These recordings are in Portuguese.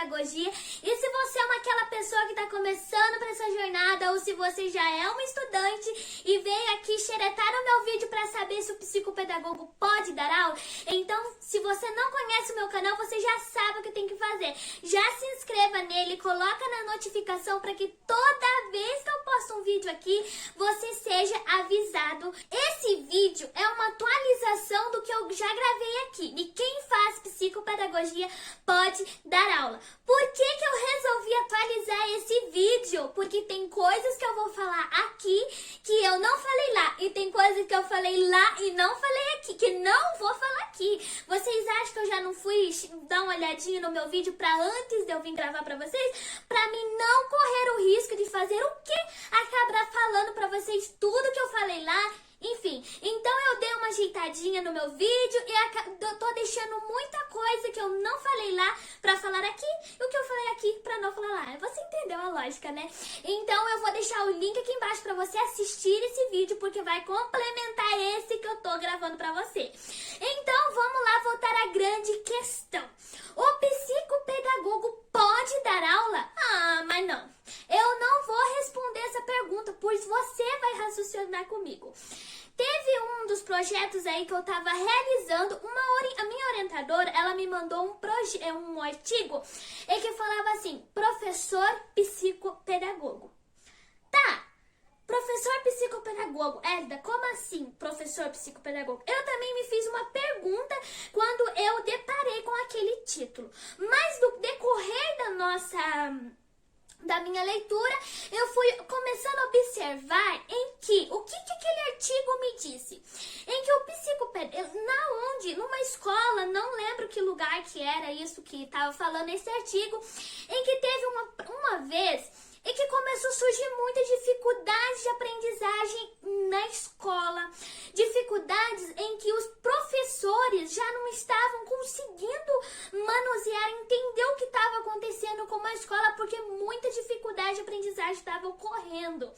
psicopedagogia. E se você é aquela pessoa que está começando para essa jornada, ou se você já é uma estudante e veio aqui xeretar o meu vídeo para saber se o psicopedagogo pode dar aula, então se você não conhece o meu canal, você já sabe o que tem que fazer. Já se inscreva nele, coloca na notificação para que toda vez que eu posto um vídeo aqui, você seja avisado. Esse vídeo é uma atualização do que eu já gravei aqui, de quem faz psicopedagogia pode dar aula. Por que eu resolvi atualizar esse vídeo? Porque tem coisas que eu vou falar aqui que eu não falei lá, e tem coisas que eu falei lá e não falei aqui, que não vou falar aqui. Vocês acham que eu já não fui dar uma olhadinha no meu vídeo para antes de eu vir gravar para vocês? Para mim não correr o risco de fazer o quê? Acabar falando para vocês tudo que eu falei lá. Enfim, então eu dei uma ajeitadinha no meu vídeo e eu tô deixando muita coisa que eu não falei lá pra falar aqui e o que eu falei aqui pra não falar lá. Você entendeu a lógica, né? Então eu vou deixar o link aqui embaixo pra você assistir esse vídeo, porque vai complementar esse que eu tô gravando pra você. Então vamos lá voltar à grande questão. O psicopedagogo pode dar aula? Ah, mas não. Eu não vou responder essa pergunta, pois você vai raciocinar comigo. Teve um dos projetos aí que eu tava realizando, a minha orientadora, ela me mandou um artigo em que falava assim, professor psicopedagogo. Tá, professor psicopedagogo, Elida, como assim professor psicopedagogo? Eu também me fiz uma pergunta quando eu deparei com aquele título, mas no decorrer da minha leitura, eu fui começando a observar o que aquele artigo me disse. Em que o psicopedagogo, numa escola, não lembro que lugar que era isso que estava falando esse artigo, em que teve uma vez em que começou a surgir muitas dificuldades de aprendizagem na escola. Dificuldades em que os professores já não estavam conseguindo manusear, entender o que estava acontecendo com a escola, porque muita dificuldade de aprendizagem estava ocorrendo.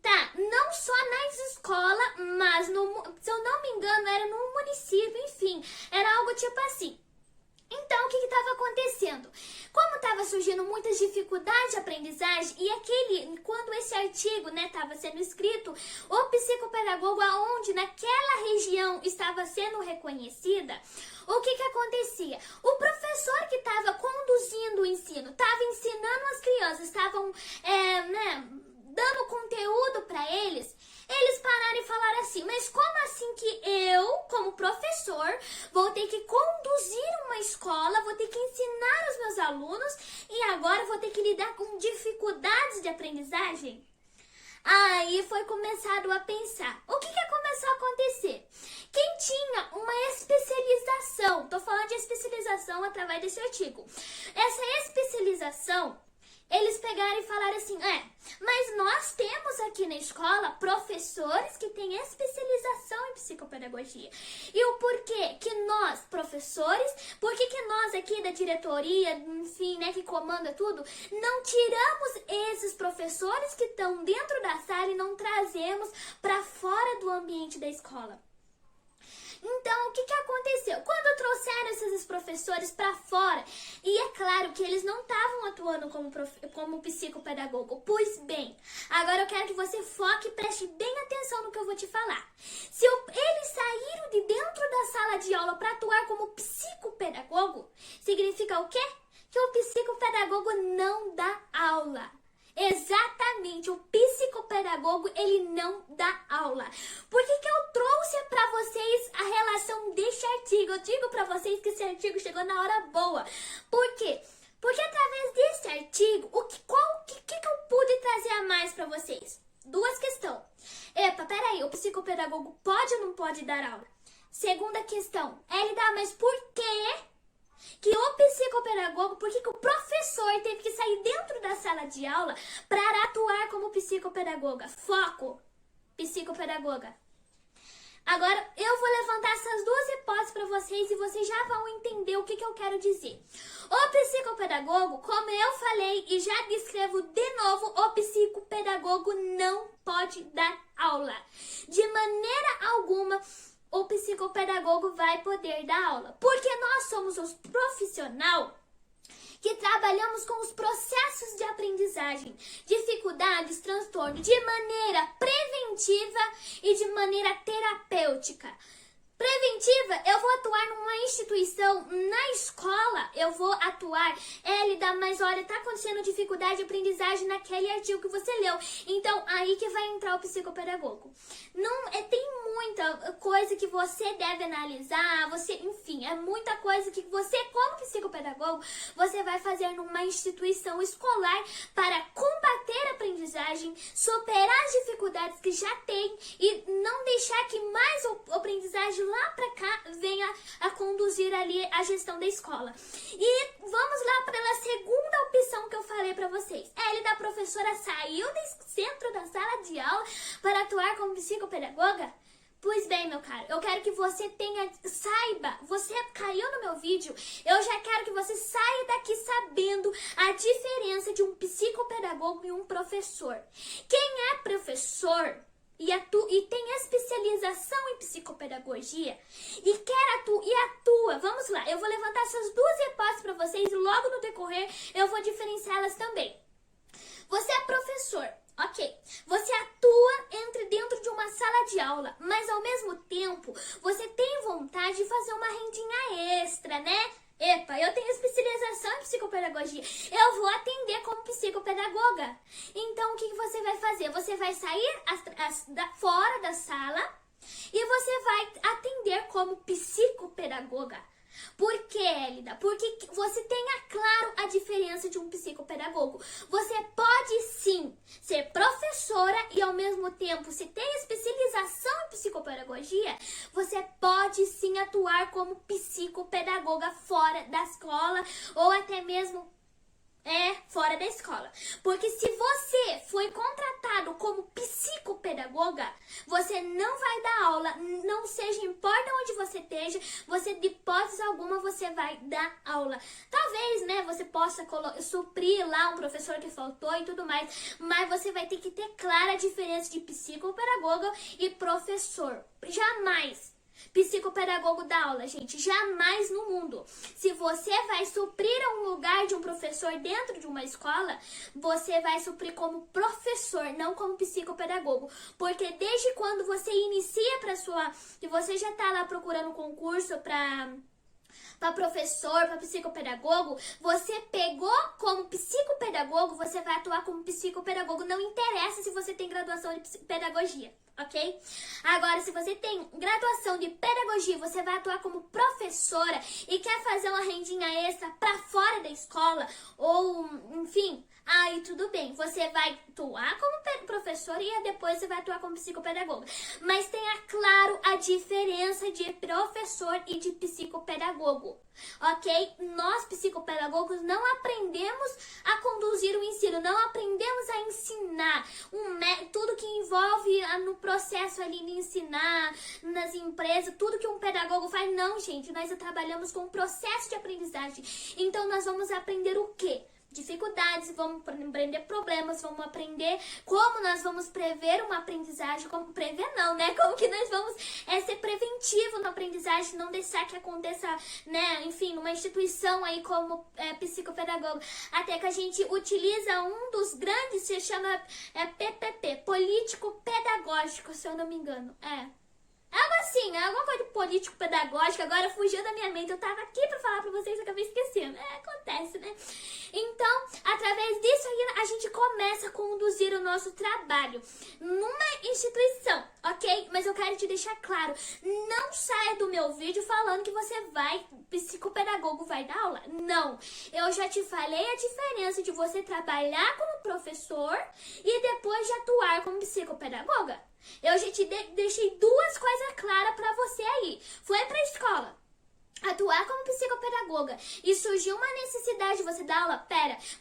Tá, não só nas escolas, mas, se eu não me engano, era no município, enfim, era algo tipo assim. Então, o que estava acontecendo? Como estava surgindo muitas dificuldades de aprendizagem e quando esse artigo estava sendo escrito, o psicopedagogo aonde naquela região estava sendo reconhecida, o que acontecia? O professor que estava conduzindo o ensino, estava ensinando as crianças, estavam dando conteúdo para eles pararam e falaram assim, mas como assim que eu, como professor, vou ter que conduzir uma escola, vou ter que ensinar os meus alunos e agora vou ter que lidar com dificuldades de aprendizagem? Aí foi começado a pensar, o que começou a acontecer? Quem tinha uma especialização, tô falando de especialização através desse artigo, essa especialização, eles pegaram e falaram assim, mas nós temos aqui na escola professores que têm especialização em psicopedagogia. E o porquê que nós, professores, porquê que nós aqui da diretoria, enfim, que comanda tudo, não tiramos esses professores que estão dentro da sala e não trazemos para fora do ambiente da escola? Então, o que aconteceu? Quando trouxeram esses professores para fora, e é claro que eles não estavam atuando como psicopedagogo, pois bem, agora eu quero que você foque e preste bem atenção no que eu vou te falar. Se eles saíram de dentro da sala de aula para atuar como psicopedagogo, significa o quê? Que o psicopedagogo não dá aula. Exatamente, o psicopedagogo, ele não dá aula. Por que eu trouxe para vocês a relação deste artigo? Eu digo para vocês que esse artigo chegou na hora boa. Por quê? Porque através desse artigo, o que eu pude trazer a mais para vocês? Duas questões. Peraí, o psicopedagogo pode ou não pode dar aula? Segunda questão, mas por quê? Que o psicopedagogo, por que o professor teve que sair dentro da sala de aula para atuar como psicopedagoga? Foco, psicopedagoga. Agora, eu vou levantar essas duas hipóteses para vocês e vocês já vão entender o que eu quero dizer. O psicopedagogo, como eu falei e já descrevo de novo, o psicopedagogo não pode dar aula. De maneira alguma, o psicopedagogo vai poder dar aula. Porque nós somos os profissionais que trabalhamos com os processos de aprendizagem, dificuldades, transtorno, de maneira preventiva e de maneira terapêutica. Preventiva, eu vou atuar numa instituição, na escola, eu vou atuar, Elida, mas olha, tá acontecendo dificuldade de aprendizagem naquele artigo que você leu. Então, aí que vai entrar o psicopedagogo. Não, tem muita coisa que você deve analisar, enfim, é muita coisa que você, como psicopedagogo, você vai fazer numa instituição escolar para combater a aprendizagem, superar as dificuldades que já tem e não deixar que mais a aprendizagem lá pra cá venha a conduzir ali a gestão da escola. E vamos lá pela segunda opção que eu falei pra vocês. Elida, a professora saiu do centro da sala de aula para atuar como psicopedagoga? Pois bem, meu caro, eu quero que você saiba, você caiu no meu vídeo, eu já quero que você saia daqui sabendo a diferença de um psicopedagogo e um professor. Quem é professor e tem especialização em psicopedagogia e atua, vamos lá, eu vou levantar essas duas hipóteses para vocês e logo no decorrer eu vou diferenciá-las também. Você é professor, ok, você atua dentro de uma sala de aula, mas ao mesmo tempo você tem vontade de fazer uma rendinha extra, né? Epa, eu tenho especialização em psicopedagogia, eu vou atender como psicopedagoga. Então, o que você vai fazer? Você vai sair fora da sala e você vai atender como psicopedagoga. Por que, Elida? Porque você tenha claro a diferença de um psicopedagogo. Você pode sim ser professora e ao mesmo tempo, se tem especialização em psicopedagogia, você pode sim atuar como psicopedagoga fora da escola ou até mesmo fora da escola. Porque se você foi contratado como psicopedagoga, você não vai dar aula, não seja, importa onde você esteja, você de hipótese alguma você vai dar aula. Talvez, né, você possa suprir lá um professor que faltou e tudo mais, mas você vai ter que ter clara a diferença de psicopedagoga e professor. Jamais psicopedagogo dá aula, gente, jamais no mundo. Se você vai suprir um lugar de um professor dentro de uma escola, você vai suprir como professor, não como psicopedagogo. Porque desde quando você inicia e você já tá lá procurando concurso para professor, para psicopedagogo, você pegou como psicopedagogo, você vai atuar como psicopedagogo, não interessa se você tem graduação de pedagogia, ok? Agora, se você tem graduação de pedagogia, você vai atuar como professora e quer fazer uma rendinha extra para fora da escola, ou, enfim, aí tudo bem, você vai atuar como professora e depois você vai atuar como psicopedagoga. Mas tenha claro a diferença de professor e de psicopedagogo, ok? Nós, psicopedagogos, não aprendemos a conduzir o ensino, não aprendemos a ensinar tudo que envolve no processo ali de ensinar, nas empresas, tudo que um pedagogo faz. Não, gente, nós trabalhamos com o processo de aprendizagem. Então, nós vamos aprender o quê? Dificuldades, vamos aprender problemas, vamos aprender como nós vamos prever uma aprendizagem, como prever não, né? Como que nós vamos ser preventivo na aprendizagem, não deixar que aconteça, né? Enfim, numa instituição aí como psicopedagogo. Até que a gente utiliza um dos grandes, se chama PPP, político pedagógico, se eu não me engano. Algo assim, né? Alguma coisa de político-pedagógico, agora fugiu da minha mente. Eu tava aqui pra falar pra vocês e acabei esquecendo. Acontece, né? Então, através disso aí, a gente começa a conduzir o nosso trabalho numa instituição, ok? Mas eu quero te deixar claro, não saia do meu vídeo falando que você psicopedagogo vai dar aula. Não, eu já te falei a diferença de você trabalhar como professor e depois de atuar como psicopedagoga. Eu já te deixei duas coisas claras pra você aí. Foi pra escola atuar como psicopedagoga e surgiu uma necessidade de você dar aula,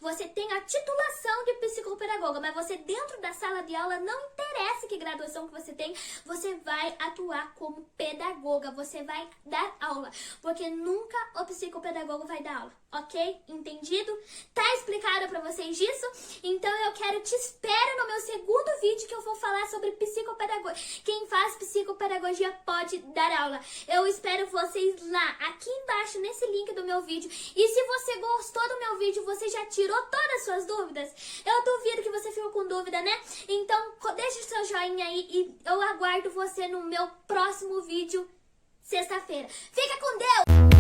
você tem a titulação de psicopedagoga, mas você dentro da sala de aula não interessa interessa que graduação que você tem, você vai atuar como pedagoga, você vai dar aula, porque nunca o psicopedagogo vai dar aula, ok? Entendido? Tá explicado pra vocês isso? Então eu te espero no meu segundo vídeo que eu vou falar sobre psicopedagogia. Quem faz psicopedagogia pode dar aula. Eu espero vocês lá, aqui embaixo, nesse link do meu vídeo. E se você gostou do meu vídeo, você já tirou todas as suas dúvidas? Eu duvido que você ficou com dúvida, né? Então deixa o seu joinha aí e eu aguardo você no meu próximo vídeo, sexta-feira. Fica com Deus!